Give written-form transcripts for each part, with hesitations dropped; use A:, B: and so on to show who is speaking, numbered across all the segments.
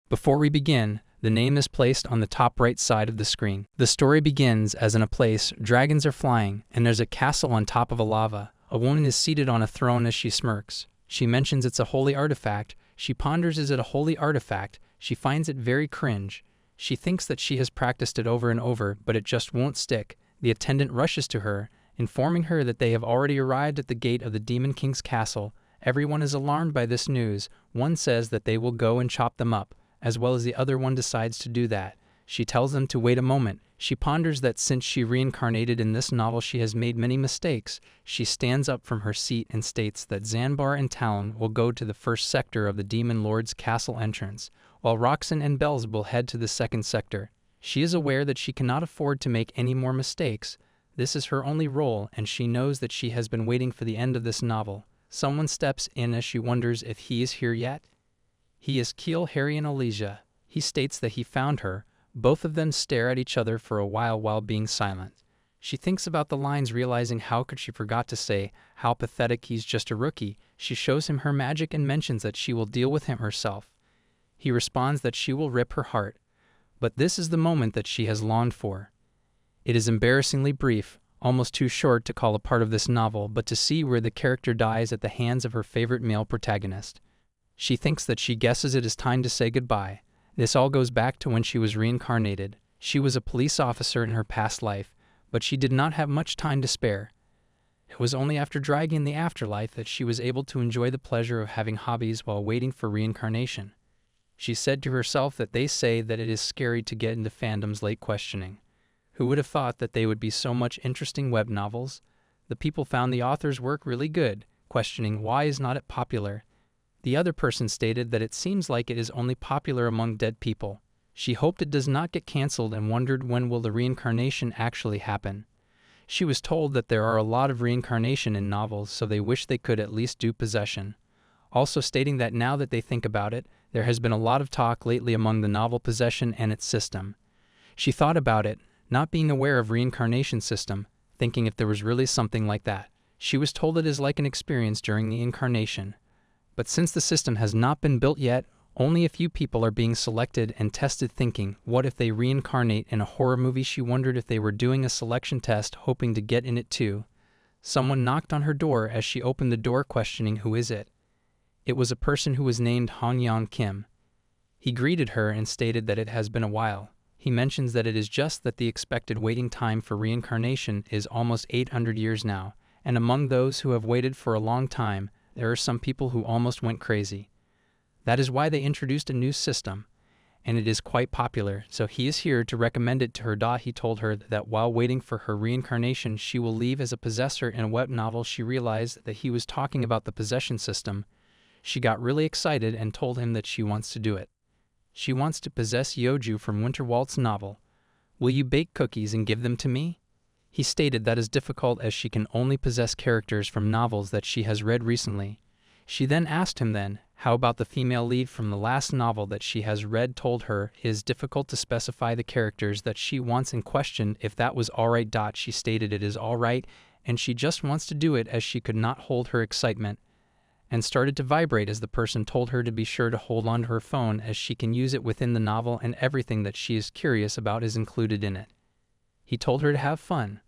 A: Before we begin, the name is placed on the top right side of the screen. The story begins as in a place dragons are flying, and there's a castle on top of a lava. A woman is seated on a throne as she smirks. She mentions it's a holy artifact. She ponders, is it a holy artifact? She finds it very cringe. She thinks that she has practiced it over and over, but it just won't stick. The attendant rushes to her, informing her that they have already arrived at the gate of the Demon King's castle. Everyone is alarmed by this news. One says that they will go and chop them up, as well as the other one decides to do that. She tells them to wait a moment. She ponders that since she reincarnated in this novel she has made many mistakes. She stands up from her seat and states that Zanbar and Talon will go to the first sector of the Demon Lord's castle entrance, while Roxanne and Belz will head to the second sector. She is aware that she cannot afford to make any more mistakes. This is her only role, and she knows that she has been waiting for the end of this novel. Someone steps in as she wonders if he is here yet. He is Keel, Harry, and Elijah. He states that he found her. Both of them stare at each other for a while being silent. She thinks about the lines, realizing how could she forgot to say, how pathetic, he's just a rookie. She shows him her magic and mentions that she will deal with him herself. He responds that she will rip her heart. But this is the moment that she has longed for. It is embarrassingly brief, almost too short to call a part of this novel, but to see where the character dies at the hands of her favorite male protagonist. She thinks that she guesses it is time to say goodbye. This all goes back to when she was reincarnated. She was a police officer in her past life, but she did not have much time to spare. It was only after dragging the afterlife that she was able to enjoy the pleasure of having hobbies while waiting for reincarnation. She said to herself that they say that it is scary to get into fandoms late, questioning. Who would have thought that they would be so much interesting web novels? The people found the author's work really good, questioning why is not it popular? The other person stated that it seems like it is only popular among dead people. She hoped it does not get cancelled and wondered when will the reincarnation actually happen. She was told that there are a lot of reincarnation in novels, so they wish they could at least do possession. Also stating that now that they think about it, there has been a lot of talk lately among the novel possession and its system. She thought about it, not being aware of reincarnation system, thinking if there was really something like that. She was told it is like an experience during the incarnation. But since the system has not been built yet, only a few people are being selected and tested, thinking, what if they reincarnate in a horror movie? She wondered if they were doing a selection test, hoping to get in it too. Someone knocked on her door as she opened the door, questioning who is it. It was a person who was named Han Yan Kim. He greeted her and stated that it has been a while. He mentions that it is just that the expected waiting time for reincarnation is almost 800 years now, and among those who have waited for a long time, there are some people who almost went crazy. That is why they introduced a new system, and it is quite popular, so he is here to recommend it to her. He told her that while waiting for her reincarnation, she will leave as a possessor in a web novel. She realized that he was talking about the possession system. She got really excited and told him that she wants to do it. She wants to possess Yeoju from Winter Walt's novel. Will you bake cookies and give them to me? He stated that is difficult as she can only possess characters from novels that she has read recently. She then asked him how about the female lead from the last novel that she has read? Told her it is difficult to specify the characters that she wants and questioned if that was alright. She stated it is alright and she just wants to do it as she could not hold her excitement, and started to vibrate as the person told her to be sure to hold on to her phone as she can use it within the novel and everything that she is curious about is included in it. He told her to have fun.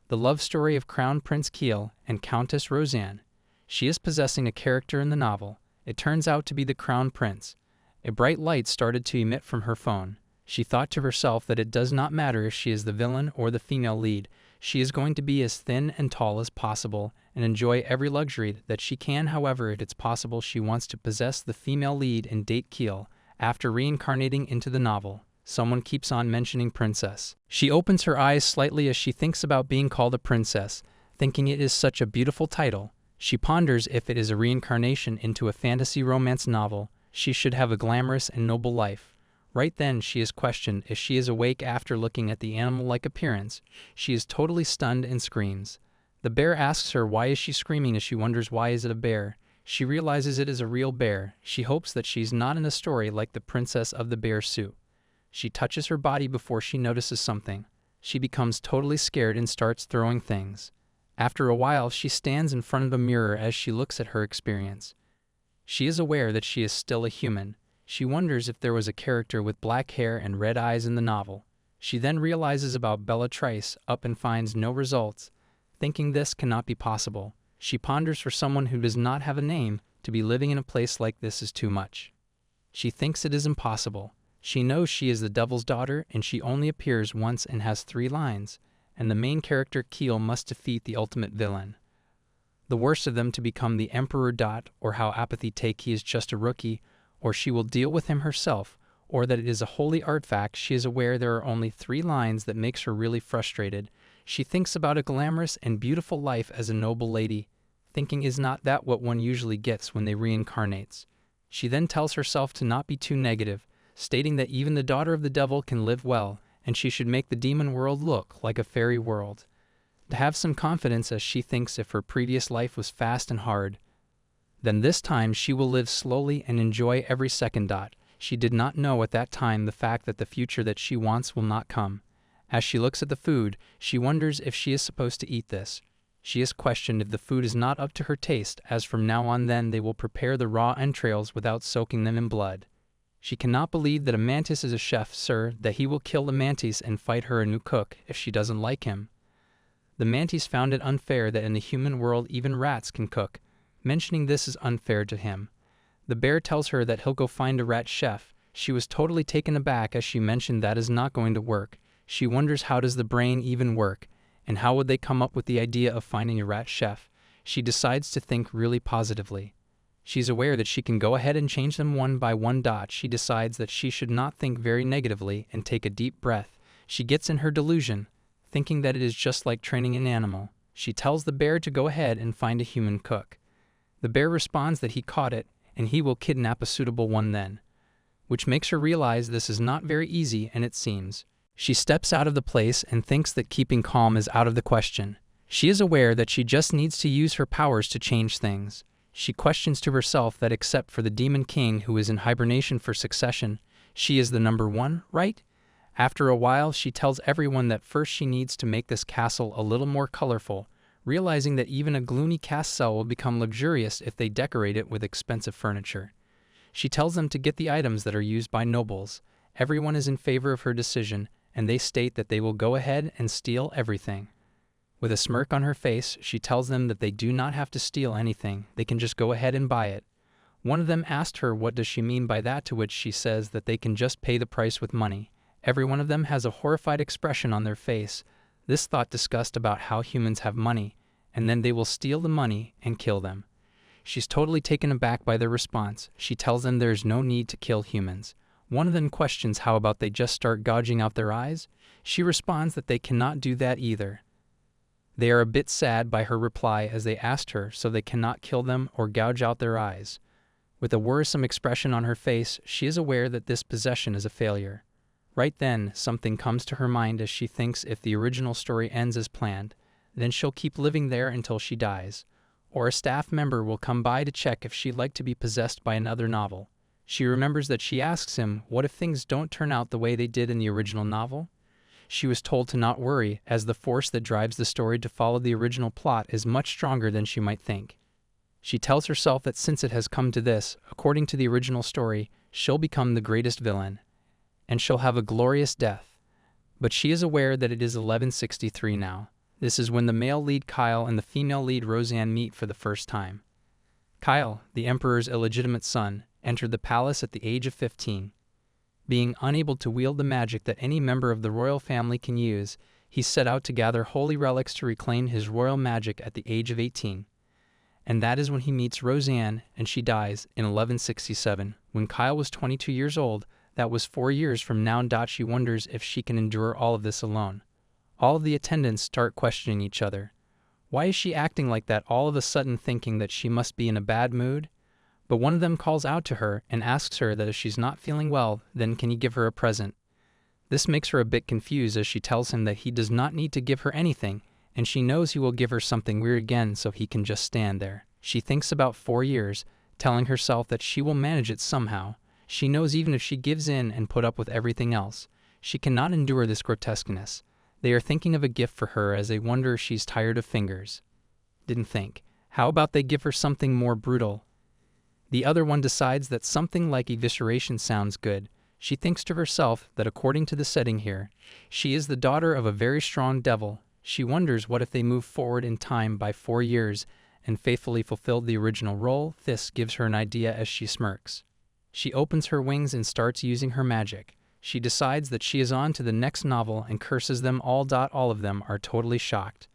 A: The love story of Crown Prince Keel and Countess Roseanne. She is possessing a character in the novel. It turns out to be the Crown Prince. A bright light started to emit from her phone. She thought to herself that it does not matter if she is the villain or the female lead. She is going to be as thin and tall as possible and enjoy every luxury that she can. However, if it's possible, she wants to possess the female lead and date Keel. After reincarnating into the novel, someone keeps on mentioning princess. She opens her eyes slightly as she thinks about being called a princess, thinking it is such a beautiful title. She ponders if it is a reincarnation into a fantasy romance novel. She should have a glamorous and noble life. Right then she is questioned if she is awake after looking at the animal-like appearance. She is totally stunned and screams. The bear asks her why is she screaming as she wonders why is it a bear. She realizes it is a real bear. She hopes that she's not in a story like the princess of the bear suit. She touches her body before she notices something. She becomes totally scared and starts throwing things. After a while, she stands in front of a mirror as she looks at her experience. She is aware that she is still a human. She wonders if there was a character with black hair and red eyes in the novel. She then realizes about Bellatrice up and finds no results. Thinking this cannot be possible, she ponders for someone who does not have a name to be living in a place like this is too much. She thinks it is impossible. She knows she is the devil's daughter and she only appears once and has 3 lines, and the main character Keel must defeat the ultimate villain. The worst of them to become the Emperor. Or how apathy take he is just a rookie, or she will deal with him herself, or that it is a holy artifact. She is aware there are only 3 lines that makes her really frustrated. She thinks about a glamorous and beautiful life as a noble lady, thinking is not that what one usually gets when they reincarnates. She then tells herself to not be too negative, stating that even the daughter of the devil can live well, and she should make the demon world look like a fairy world. To have some confidence as she thinks if her previous life was fast and hard, then this time she will live slowly and enjoy every second. She did not know at that time the fact that the future that she wants will not come. As she looks at the food, she wonders if she is supposed to eat this. She is questioned if the food is not up to her taste, as from now on then they will prepare the raw entrails without soaking them in blood. She cannot believe that a mantis is a chef, sir, that he will kill the mantis and fight her a new cook if she doesn't like him. The mantis found it unfair that in the human world even rats can cook. Mentioning this is unfair to him. The bear tells her that he'll go find a rat chef. She was totally taken aback as she mentioned that is not going to work. She wonders how does the brain even work, and how would they come up with the idea of finding a rat chef. She decides to think really positively. She's aware that she can go ahead and change them one by one. She decides that she should not think very negatively and take a deep breath. She gets in her delusion, thinking that it is just like training an animal. She tells the bear to go ahead and find a human cook. The bear responds that he caught it, and he will kidnap a suitable one then, which makes her realize this is not very easy, and it seems. She steps out of the place and thinks that keeping calm is out of the question. She is aware that she just needs to use her powers to change things. She questions to herself that except for the Demon King who is in hibernation for succession, she is the number 1, right? After a while, she tells everyone that first she needs to make this castle a little more colorful, realizing that even a gloomy castle will become luxurious if they decorate it with expensive furniture. She tells them to get the items that are used by nobles. Everyone is in favor of her decision, and they state that they will go ahead and steal everything. With a smirk on her face, she tells them that they do not have to steal anything, they can just go ahead and buy it. One of them asked her what does she mean by that, to which she says that they can just pay the price with money. Every one of them has a horrified expression on their face. This thought discussed about how humans have money, and then they will steal the money and kill them. She's totally taken aback by their response. She tells them there is no need to kill humans. One of them questions how about they just start gouging out their eyes? She responds that they cannot do that either. They are a bit sad by her reply as they asked her so they cannot kill them or gouge out their eyes. With a worrisome expression on her face, she is aware that this possession is a failure. Right then, something comes to her mind as she thinks if the original story ends as planned, then she'll keep living there until she dies. Or a staff member will come by to check if she'd like to be possessed by another novel. She remembers that she asks him, what if things don't turn out the way they did in the original novel? She was told to not worry, as the force that drives the story to follow the original plot is much stronger than she might think. She tells herself that since it has come to this, according to the original story, she'll become the greatest villain, and she'll have a glorious death. But she is aware that it is 1163 now. This is when the male lead Kyle and the female lead Roseanne meet for the first time. Kyle, the Emperor's illegitimate son, entered the palace at the age of 15. Being unable to wield the magic that any member of the royal family can use, he set out to gather holy relics to reclaim his royal magic at the age of 18. And that is when he meets Roseanne, and she dies in 1167. When Kyle was 22 years old, that was 4 years from now. She wonders if she can endure all of this alone. All of the attendants start questioning each other. Why is she acting like that all of a sudden, thinking that she must be in a bad mood? But one of them calls out to her and asks her that if she's not feeling well, then can he give her a present? This makes her a bit confused as she tells him that he does not need to give her anything, and she knows he will give her something weird again so he can just stand there. She thinks about 4 years, telling herself that she will manage it somehow. She knows even if she gives in and put up with everything else, she cannot endure this grotesqueness. They are thinking of a gift for her as they wonder if she's tired of fingers. Didn't think. How about they give her something more brutal? The other one decides that something like evisceration sounds good. She thinks to herself that according to the setting here, she is the daughter of a very strong devil. She wonders what if they move forward in time by 4 years and faithfully fulfilled the original role. This gives her an idea as she smirks. She opens her wings and starts using her magic. She decides that she is on to the next novel and curses them all. All of them are totally shocked.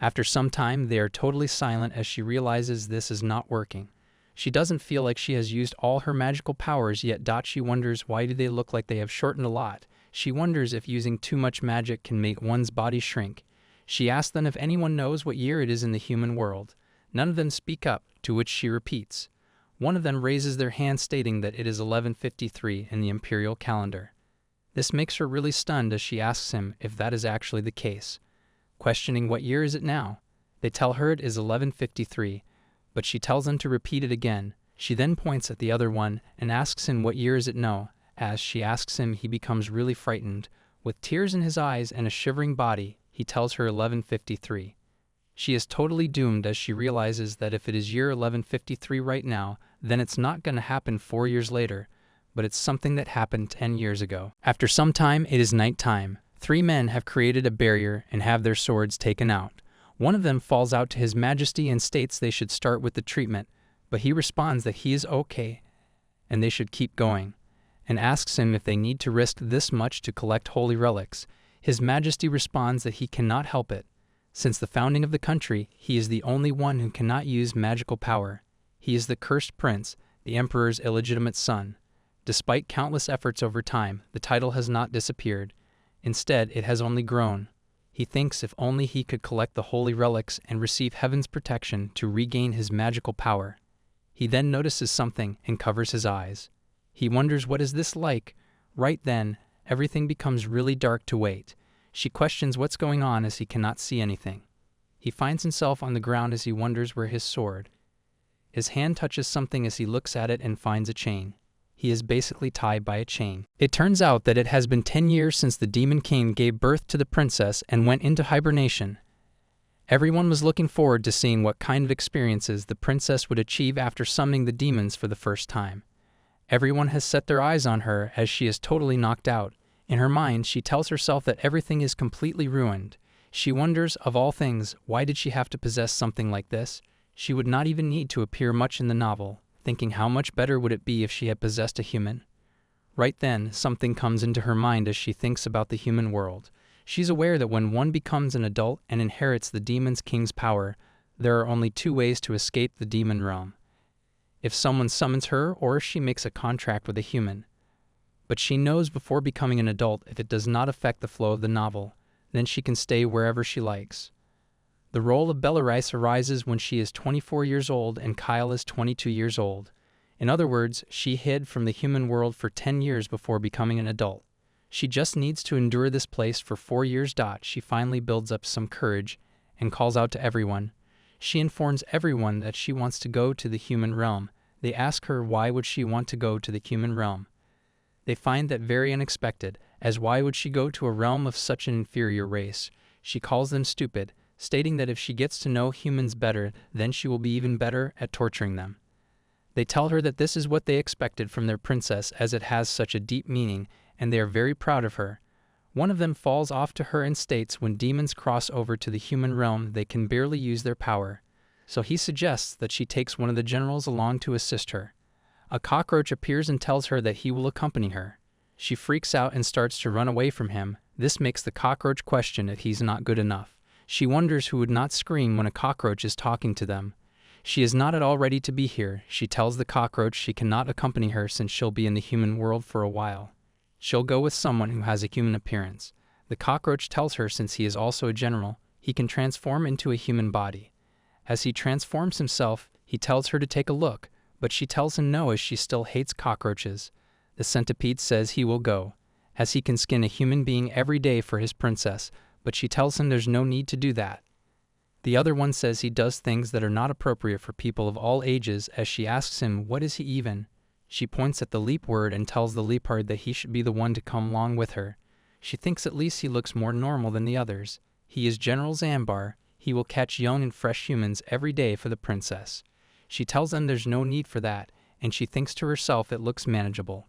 A: After some time, they are totally silent as she realizes this is not working. She doesn't feel like she has used all her magical powers yet. She wonders why do they look like they have shortened a lot. She wonders if using too much magic can make one's body shrink. She asks them if anyone knows what year it is in the human world. None of them speak up, to which she repeats. One of them raises their hand stating that it is 1153 in the imperial calendar. This makes her really stunned as she asks him if that is actually the case. Questioning what year is it now? They tell her it is 1153, but she tells them to repeat it again. She then points at the other one and asks him what year is it now. As she asks him, he becomes really frightened. With tears in his eyes and a shivering body, he tells her 1153. She is totally doomed as she realizes that if it is year 1153 right now, then it's not going to happen 4 years later, but it's something that happened 10 years ago. After some time, it is night time. 3 men have created a barrier and have their swords taken out. One of them falls out to His Majesty and states they should start with the treatment, but he responds that he is okay and they should keep going, and asks him if they need to risk this much to collect holy relics. His Majesty responds that he cannot help it. Since the founding of the country, he is the only one who cannot use magical power. He is the cursed prince, the emperor's illegitimate son. Despite countless efforts over time, the title has not disappeared. Instead, it has only grown. He thinks if only he could collect the holy relics and receive heaven's protection to regain his magical power. He then notices something and covers his eyes. He wonders what is this like. Right then, everything becomes really dark to wait. She questions what's going on as he cannot see anything. He finds himself on the ground as he wonders where his sword. His hand touches something as he looks at it and finds a chain. He is basically tied by a chain. It turns out that it has been 10 years since the Demon King gave birth to the princess and went into hibernation. Everyone was looking forward to seeing what kind of experiences the princess would achieve after summoning the demons for the first time. Everyone has set their eyes on her as she is totally knocked out. In her mind, she tells herself that everything is completely ruined. She wonders, of all things, why did she have to possess something like this? She would not even need to appear much in the novel, thinking how much better would it be if she had possessed a human. Right then, something comes into her mind as she thinks about the human world. She's aware that when one becomes an adult and inherits the demon's king's power, there are only 2 ways to escape the demon realm. If someone summons her or if she makes a contract with a human. But she knows before becoming an adult if it does not affect the flow of the novel, then she can stay wherever she likes. The role of Belarus arises when she is 24 years old and Kyle is 22 years old. In other words, she hid from the human world for 10 years before becoming an adult. She just needs to endure this place for 4 years. She finally builds up some courage and calls out to everyone. She informs everyone that she wants to go to the human realm. They ask her why would she want to go to the human realm. They find that very unexpected, as why would she go to a realm of such an inferior race? She calls them stupid, stating that if she gets to know humans better, then she will be even better at torturing them. They tell her that this is what they expected from their princess as it has such a deep meaning, and they are very proud of her. One of them falls off to her and states when demons cross over to the human realm they can barely use their power. So he suggests that she takes one of the generals along to assist her. A cockroach appears and tells her that he will accompany her. She freaks out and starts to run away from him. This makes the cockroach question if he's not good enough. She wonders who would not scream when a cockroach is talking to them. She is not at all ready to be here. She tells the cockroach she cannot accompany her since she'll be in the human world for a while. She'll go with someone who has a human appearance. The cockroach tells her since he is also a general, he can transform into a human body. As he transforms himself, he tells her to take a look, but she tells him no as she still hates cockroaches. The centipede says he will go, as he can skin a human being every day for his princess, but she tells him there's no need to do that. The other one says he does things that are not appropriate for people of all ages as she asks him what is he even. She points at the leap word and tells the leopard that he should be the one to come along with her. She thinks at least he looks more normal than the others. He is General Zambar. He will catch young and fresh humans every day for the princess. She tells them there's no need for that, and she thinks to herself it looks manageable.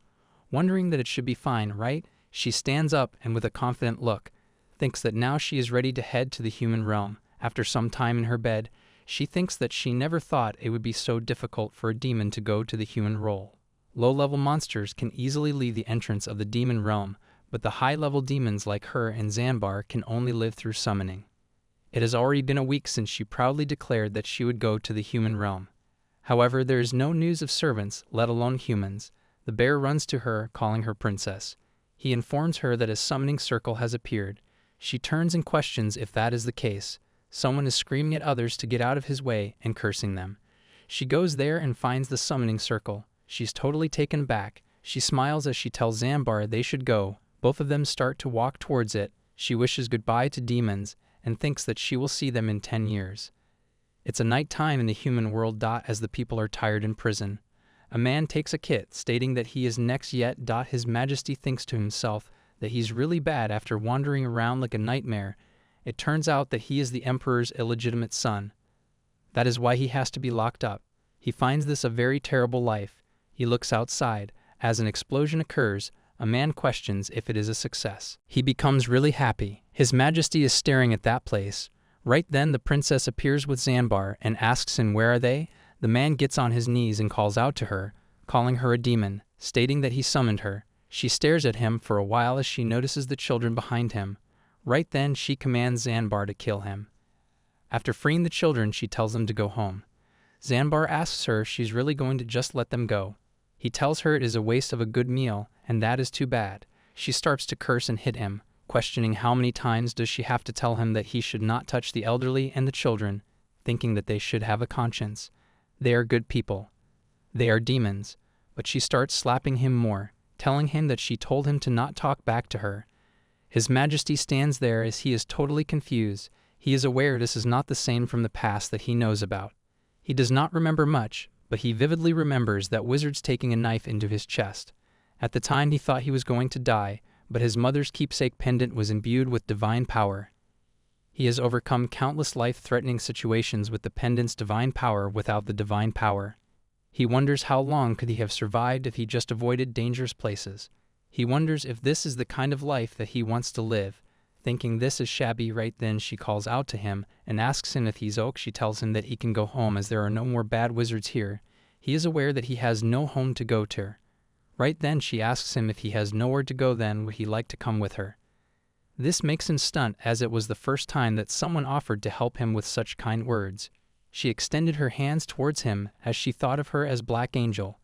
A: Wondering that it should be fine, right? She stands up and with a confident look, thinks that now she is ready to head to the human realm. After some time in her bed, she thinks that she never thought it would be so difficult for a demon to go to the human role. Low-level monsters can easily leave the entrance of the demon realm, but the high-level demons like her and Zanbar can only live through summoning. It has already been a week since she proudly declared that she would go to the human realm. However, there is no news of servants, let alone humans. The bear runs to her, calling her princess. He informs her that a summoning circle has appeared. She turns and questions if that is the case. Someone is screaming at others to get out of his way and cursing them. She goes there and finds the summoning circle. She's totally taken aback. She smiles as she tells Zanbar they should go. Both of them start to walk towards it. She wishes goodbye to demons and thinks that she will see them in 10 years. It's a night time in the human world. As the people are tired in prison, a man takes a kit, stating that he is next yet. His Majesty thinks to himself that he's really bad after wandering around like a nightmare. It turns out that he is the Emperor's illegitimate son. That is why he has to be locked up. He finds this a very terrible life. He looks outside. As an explosion occurs, a man questions if it is a success. He becomes really happy. His Majesty is staring at that place. Right then the princess appears with Zanbar and asks him where are they. The man gets on his knees and calls out to her, calling her a demon, stating that he summoned her. She stares at him for a while as she notices the children behind him. Right then she commands Zanbar to kill him. After freeing the children, she tells them to go home. Zanbar asks her if she's really going to just let them go. He tells her it is a waste of a good meal, and that is too bad. She starts to curse and hit him, questioning how many times does she have to tell him that he should not touch the elderly and the children, thinking that they should have a conscience. They are good people. They are demons. But she starts slapping him more, telling him that she told him to not talk back to her. His Majesty stands there as he is totally confused. He is aware this is not the same from the past that he knows about. He does not remember much, but he vividly remembers that wizard's taking a knife into his chest. At the time he thought he was going to die, but his mother's keepsake pendant was imbued with divine power. He has overcome countless life-threatening situations with the pendant's divine power without the divine power. He wonders how long could he have survived if he just avoided dangerous places. He wonders if this is the kind of life that he wants to live. Thinking this is shabby, right then she calls out to him and asks him if he's okay. She tells him that he can go home as there are no more bad wizards here. He is aware that he has no home to go to. Right then she asks him if he has nowhere to go, then would he like to come with her. This makes him stunned, as it was the first time that someone offered to help him with such kind words. She extended her hands towards him as she thought of her as Black Angel.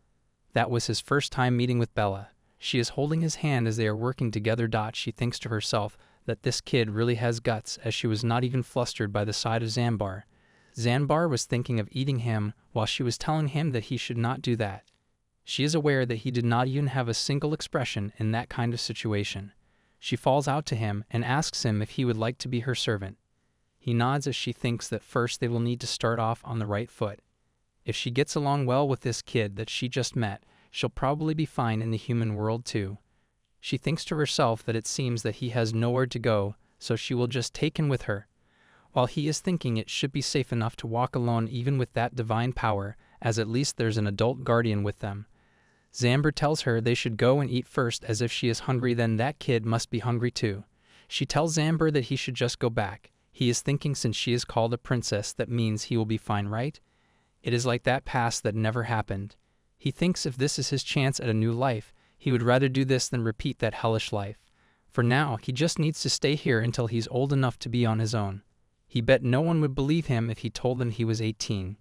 A: That was his first time meeting with Bella. She is holding his hand as they are working together. She thinks to herself that this kid really has guts, as she was not even flustered by the sight of Zanbar. Zanbar was thinking of eating him while she was telling him that he should not do that. She is aware that he did not even have a single expression in that kind of situation. She falls out to him and asks him if he would like to be her servant. He nods as she thinks that first they will need to start off on the right foot. If she gets along well with this kid that she just met, she'll probably be fine in the human world too. She thinks to herself that it seems that he has nowhere to go, so she will just take him with her. While he is thinking it should be safe enough to walk alone even with that divine power, as at least there's an adult guardian with them. Zanbar tells her they should go and eat first, as if she is hungry then that kid must be hungry too. She tells Zanbar that he should just go back. He is thinking since she is called a princess that means he will be fine, right? It is like that past that never happened. He thinks if this is his chance at a new life, he would rather do this than repeat that hellish life. For now, he just needs to stay here until he's old enough to be on his own. He bet no one would believe him if he told them he was 18.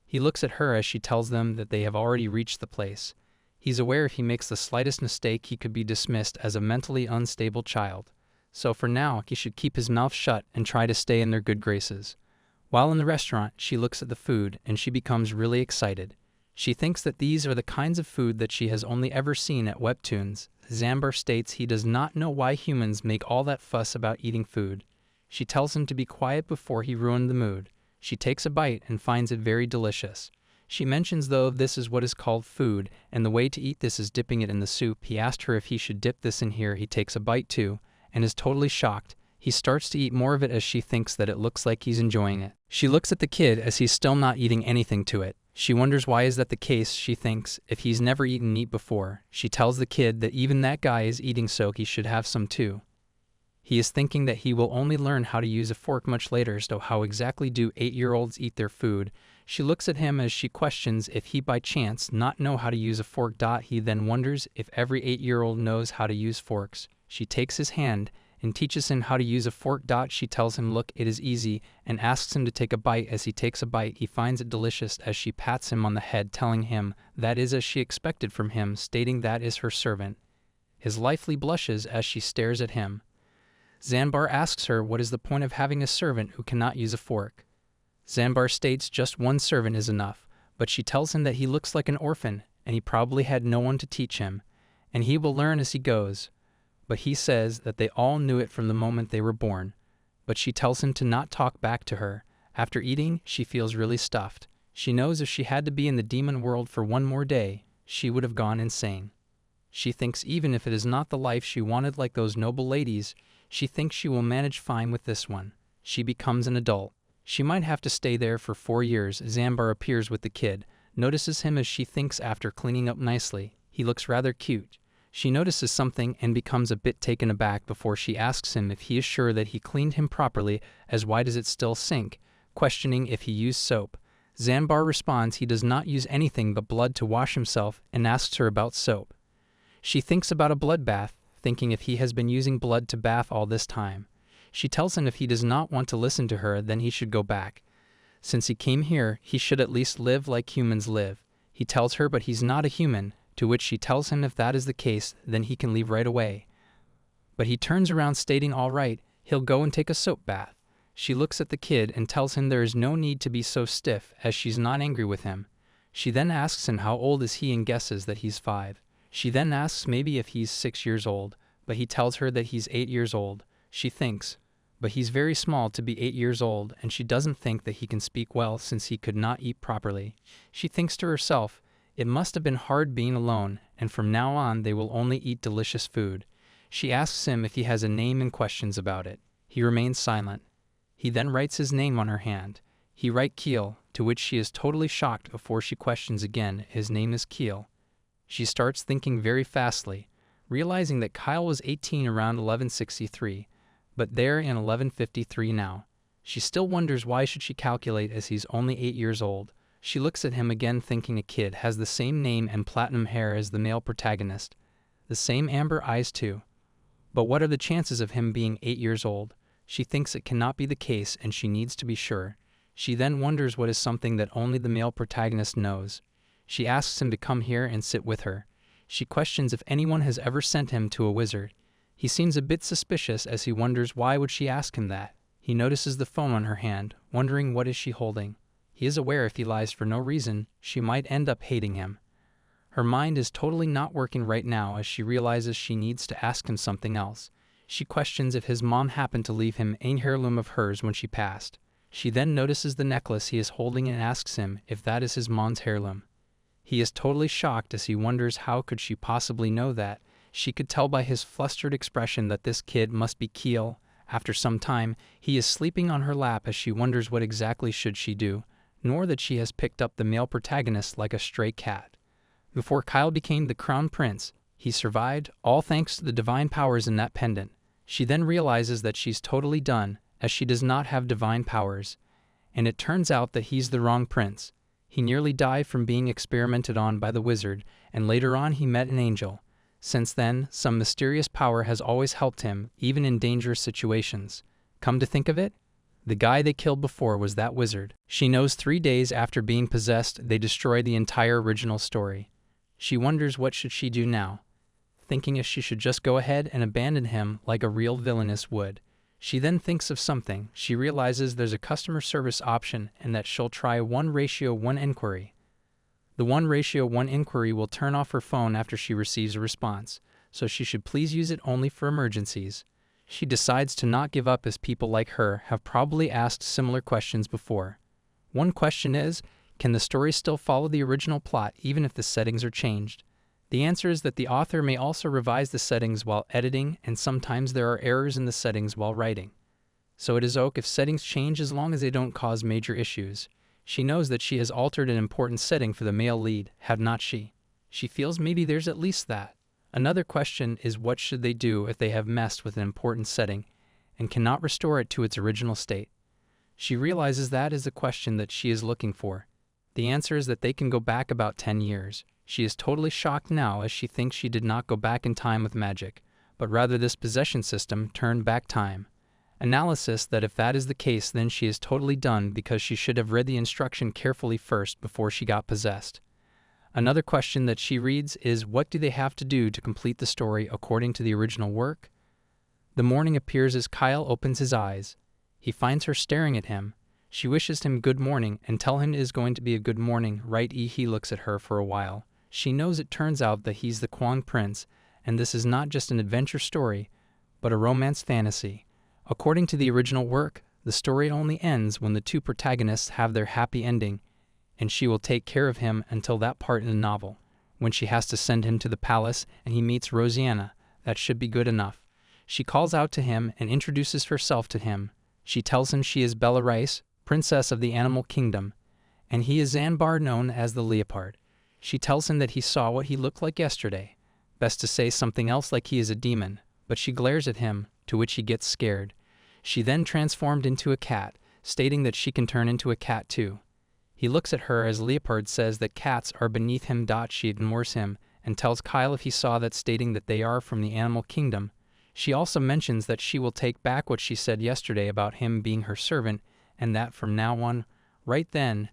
A: He looks at her as she tells them that they have already reached the place. He's aware if he makes the slightest mistake he could be dismissed as a mentally unstable child. So for now, he should keep his mouth shut and try to stay in their good graces. While in the restaurant, she looks at the food and she becomes really excited. She thinks that these are the kinds of food that she has only ever seen at webtoons. Zanbar states he does not know why humans make all that fuss about eating food. She tells him to be quiet before he ruined the mood. She takes a bite and finds it very delicious. She mentions though this is what is called food, and the way to eat this is dipping it in the soup. He asked her if he should dip this in here. He takes a bite too, and is totally shocked. He starts to eat more of it as she thinks that it looks like he's enjoying it. She looks at the kid as he's still not eating anything to it. She wonders why is that the case. She thinks, if he's never eaten meat before, she tells the kid that even that guy is eating so he should have some too. He is thinking that he will only learn how to use a fork much later, so how exactly do 8-year-olds eat their food? She looks at him as she questions if he by chance not know how to use a fork. He then wonders if every 8-year-old knows how to use forks. She takes his hand and teaches him how to use a fork. She tells him, look, it is easy, and asks him to take a bite. As he takes a bite, he finds it delicious as she pats him on the head, telling him that is as she expected from him, stating that is her servant. His lively blushes as she stares at him. Zanbar asks her what is the point of having a servant who cannot use a fork. Zanbar states just one servant is enough, but she tells him that he looks like an orphan, and he probably had no one to teach him, and he will learn as he goes. But he says that they all knew it from the moment they were born. But she tells him to not talk back to her. After eating, she feels really stuffed. She knows if she had to be in the demon world for one more day, she would have gone insane. She thinks even if it is not the life she wanted like those noble ladies, she thinks she will manage fine with this one. She becomes an adult. She might have to stay there for 4 years. Zanbar appears with the kid, notices him as she thinks after cleaning up nicely. He looks rather cute. She notices something and becomes a bit taken aback before she asks him if he is sure that he cleaned him properly, as why does it still stink, questioning if he used soap. Zanbar responds he does not use anything but blood to wash himself and asks her about soap. She thinks about a blood bath, thinking if he has been using blood to bath all this time. She tells him if he does not want to listen to her, then he should go back. Since he came here, he should at least live like humans live. He tells her but he's not a human, to which she tells him if that is the case, then he can leave right away. But he turns around stating all right, he'll go and take a soap bath. She looks at the kid and tells him there is no need to be so stiff, as she's not angry with him. She then asks him how old is he and guesses that he's 5. She then asks maybe if he's 6 years old, but he tells her that he's 8 years old. She thinks, but he's very small to be 8 years old, and she doesn't think that he can speak well since he could not eat properly. She thinks to herself, it must have been hard being alone, and from now on they will only eat delicious food. She asks him if he has a name and questions about it. He remains silent. He then writes his name on her hand. He writes Keel, to which she is totally shocked before she questions again, his name is Keel. She starts thinking very fastly, realizing that Kyle was 18 around 1163, but they're in 1153 now. She still wonders why should she calculate as he's only 8 years old. She looks at him again thinking a kid has the same name and platinum hair as the male protagonist. The same amber eyes too. But what are the chances of him being 8 years old? She thinks it cannot be the case and she needs to be sure. She then wonders what is something that only the male protagonist knows. She asks him to come here and sit with her. She questions if anyone has ever sent him to a wizard. He seems a bit suspicious as he wonders why would she ask him that. He notices the phone on her hand, wondering what is she holding. He is aware if he lies for no reason, she might end up hating him. Her mind is totally not working right now as she realizes she needs to ask him something else. She questions if his mom happened to leave him an heirloom of hers when she passed. She then notices the necklace he is holding and asks him if that is his mom's heirloom. He is totally shocked as he wonders how could she possibly know that. She could tell by his flustered expression that this kid must be Keel. After some time, he is sleeping on her lap as she wonders what exactly should she do, nor that she has picked up the male protagonist like a stray cat. Before Kyle became the crown prince, he survived, all thanks to the divine powers in that pendant. She then realizes that she's totally done, as she does not have divine powers. And it turns out that he's the wrong prince. He nearly died from being experimented on by the wizard, and later on he met an angel. Since then, some mysterious power has always helped him, even in dangerous situations. Come to think of it, the guy they killed before was that wizard. She knows 3 days after being possessed, they destroyed the entire original story. She wonders what should she do now, thinking if she should just go ahead and abandon him like a real villainess would. She then thinks of something. She realizes there's a customer service option and that she'll try 1:1 inquiry. The 1:1 inquiry will turn off her phone after she receives a response, so she should please use it only for emergencies. She decides to not give up as people like her have probably asked similar questions before. One question is, can the story still follow the original plot even if the settings are changed? The answer is that the author may also revise the settings while editing, and sometimes there are errors in the settings while writing. So it is okay if settings change as long as they don't cause major issues. She knows that she has altered an important setting for the male lead, have not she? She feels maybe there's at least that. Another question is what should they do if they have messed with an important setting and cannot restore it to its original state? She realizes that is the question that she is looking for. The answer is that they can go back about 10 years. She is totally shocked now as she thinks she did not go back in time with magic, but rather this possession system turned back time. Analysis that if that is the case, then she is totally done because she should have read the instruction carefully first before she got possessed. Another question that she reads is what do they have to do to complete the story according to the original work? The morning appears as Kyle opens his eyes. He finds her staring at him. She wishes him good morning and tell him it is going to be a good morning, right? He looks at her for a while. She knows it turns out that he's the Kwang Prince, and this is not just an adventure story, but a romance fantasy. According to the original work, the story only ends when the two protagonists have their happy ending, and she will take care of him until that part in the novel, when she has to send him to the palace and he meets Rosianna. That should be good enough. She calls out to him and introduces herself to him. She tells him she is Bella Rice, princess of the animal kingdom, and he is Zanbar, known as the leopard. She tells him that he saw what he looked like yesterday. Best to say something else like he is a demon, but she glares at him, to which he gets scared. She then transformed into a cat, stating that she can turn into a cat too. He looks at her as Leopard says that cats are beneath him. She ignores him and tells Kyle if he saw that, stating that they are from the animal kingdom. She also mentions that she will take back what she said yesterday about him being her servant, and that from now on. Right then,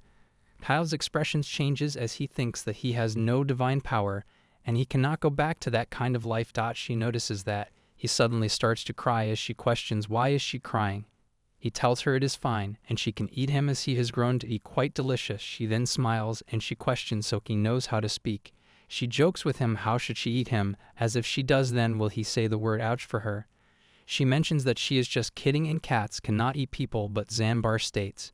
A: Kyle's expression changes as he thinks that he has no divine power and he cannot go back to that kind of life. She notices that. He suddenly starts to cry as she questions why is she crying. He tells her it is fine and she can eat him as he has grown to be quite delicious. She then smiles and she questions so he knows how to speak. She jokes with him how should she eat him, as if she does then will he say the word ouch for her. She mentions that she is just kidding and cats cannot eat people, but Zanbar states,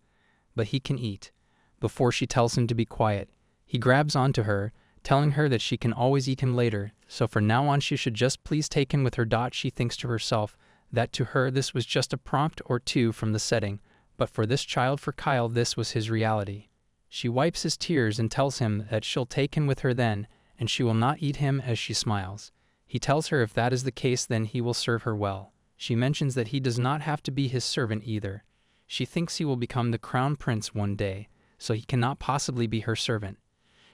A: but he can eat. Before she tells him to be quiet, he grabs onto her, telling her that she can always eat him later, so for now on she should just please take him with her. She thinks to herself that to her this was just a prompt or two from the setting, but for this child, for Kyle, this was his reality. She wipes his tears and tells him that she'll take him with her then, and she will not eat him as she smiles. He tells her if that is the case then he will serve her well. She mentions that he does not have to be his servant either. She thinks he will become the crown prince one day, so he cannot possibly be her servant.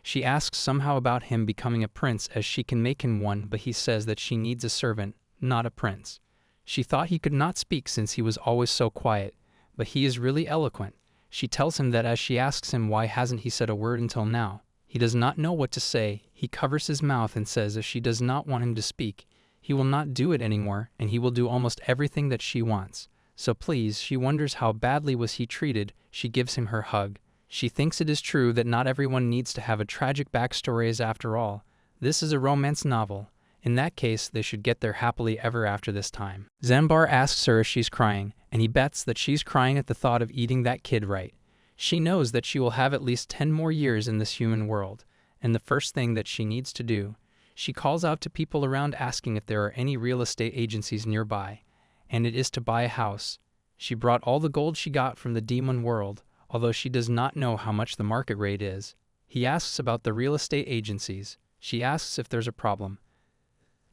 A: She asks somehow about him becoming a prince as she can make him one, but he says that she needs a servant, not a prince. She thought he could not speak since he was always so quiet, but he is really eloquent. She tells him that as she asks him why hasn't he said a word until now. He does not know what to say. He covers his mouth and says if she does not want him to speak, he will not do it anymore and he will do almost everything that she wants. So please, she wonders how badly was he treated. She gives him her hug. She thinks it is true that not everyone needs to have a tragic backstory, as after all, this is a romance novel. In that case, they should get there happily ever after this time. Zanbar asks her if she's crying, and he bets that she's crying at the thought of eating that kid, right? She knows that she will have at least 10 more years in this human world, and the first thing that she needs to do, she calls out to people around asking if there are any real estate agencies nearby, and it is to buy a house. She brought all the gold she got from the demon world, although she does not know how much the market rate is. He asks about the real estate agencies. She asks if there's a problem.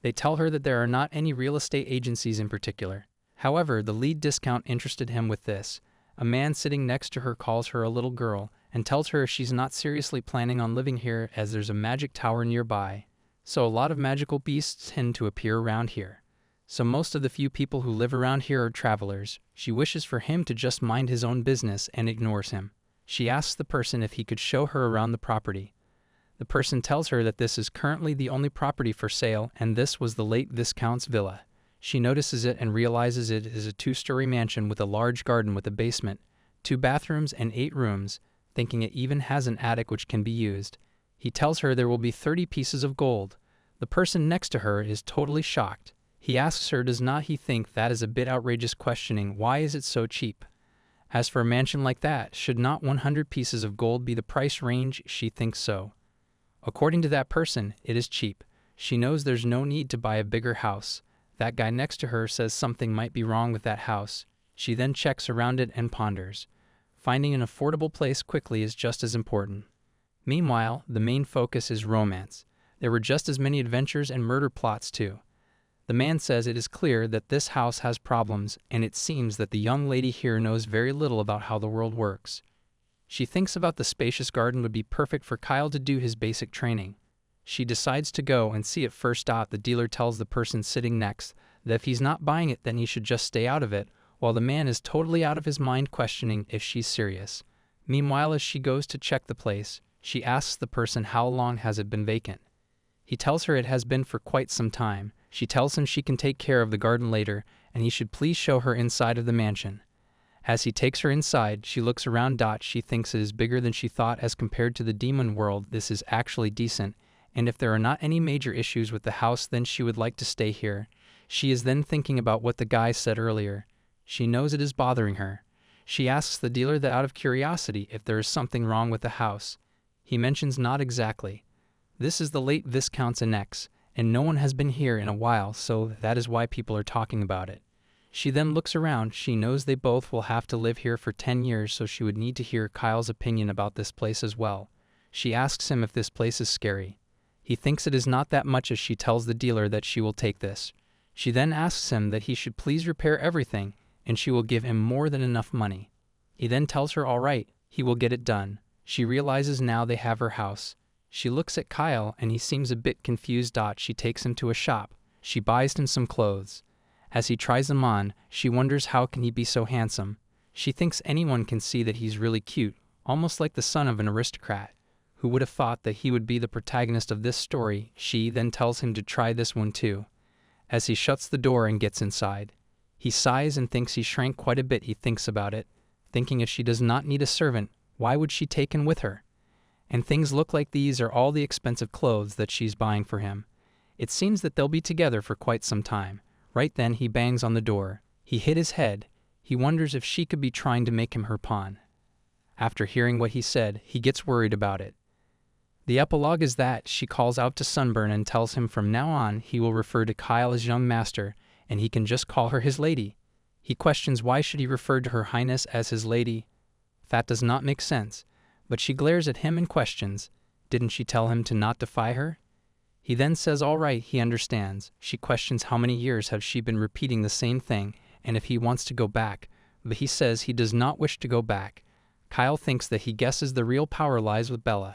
A: They tell her that there are not any real estate agencies in particular. However, the lead discount interested him with this. A man sitting next to her calls her a little girl and tells her she's not seriously planning on living here as there's a magic tower nearby. So a lot of magical beasts tend to appear around here. So most of the few people who live around here are travelers. She wishes for him to just mind his own business and ignores him. She asks the person if he could show her around the property. The person tells her that this is currently the only property for sale and this was the late Viscount's villa. She notices it and realizes it is a 2-story mansion with a large garden with a basement, 2 bathrooms and 8 rooms, thinking it even has an attic which can be used. He tells her there will be 30 pieces of gold. The person next to her is totally shocked. He asks her does not he think that is a bit outrageous, questioning why is it so cheap. As for a mansion like that, should not 100 pieces of gold be the price range? She thinks so. According to that person, it is cheap. She knows there's no need to buy a bigger house. That guy next to her says something might be wrong with that house. She then checks around it and ponders. Finding an affordable place quickly is just as important. Meanwhile, the main focus is romance. There were just as many adventures and murder plots too. The man says it is clear that this house has problems, and it seems that the young lady here knows very little about how the world works. She thinks about the spacious garden would be perfect for Kyle to do his basic training. She decides to go and see it first. The dealer tells the person sitting next that if he's not buying it then he should just stay out of it, while the man is totally out of his mind questioning if she's serious. Meanwhile, as she goes to check the place, she asks the person how long has it been vacant. He tells her it has been for quite some time. She tells him she can take care of the garden later, and he should please show her inside of the mansion. As he takes her inside, she looks around. She thinks it is bigger than she thought. As compared to the demon world, this is actually decent, and if there are not any major issues with the house, then she would like to stay here. She is then thinking about what the guy said earlier. She knows it is bothering her. She asks the dealer that out of curiosity if there is something wrong with the house. He mentions not exactly. This is the late Viscount's annex, and no one has been here in a while, so that is why people are talking about it. She then looks around. She knows they both will have to live here for 10 years, so she would need to hear Kyle's opinion about this place as well. She asks him if this place is scary. He thinks it is not that much as she tells the dealer that she will take this. She then asks him that he should please repair everything, and she will give him more than enough money. He then tells her all right, he will get it done. She realizes now they have her house. She looks at Kyle and he seems a bit confused. She takes him to a shop. She buys him some clothes. As he tries them on, she wonders how can he be so handsome. She thinks anyone can see that he's really cute, almost like the son of an aristocrat. Who would have thought that he would be the protagonist of this story? She then tells him to try this one too. As he shuts the door and gets inside, he sighs and thinks he shrank quite a bit. He thinks about it, thinking if she does not need a servant, why would she take him with her? And things look like these are all the expensive clothes that she's buying for him. It seems that they'll be together for quite some time. Right then he bangs on the door. He hit his head. He wonders if she could be trying to make him her pawn. After hearing what he said, he gets worried about it. The epilogue is that she calls out to Sunburn and tells him from now on he will refer to Kyle as young master, and he can just call her his lady. He questions why should he refer to her highness as his lady. That does not make sense, but she glares at him and questions, didn't she tell him to not defy her? He then says all right, he understands. She questions how many years have she been repeating the same thing, and if he wants to go back, but he says he does not wish to go back. Kyle thinks that he guesses the real power lies with Bella.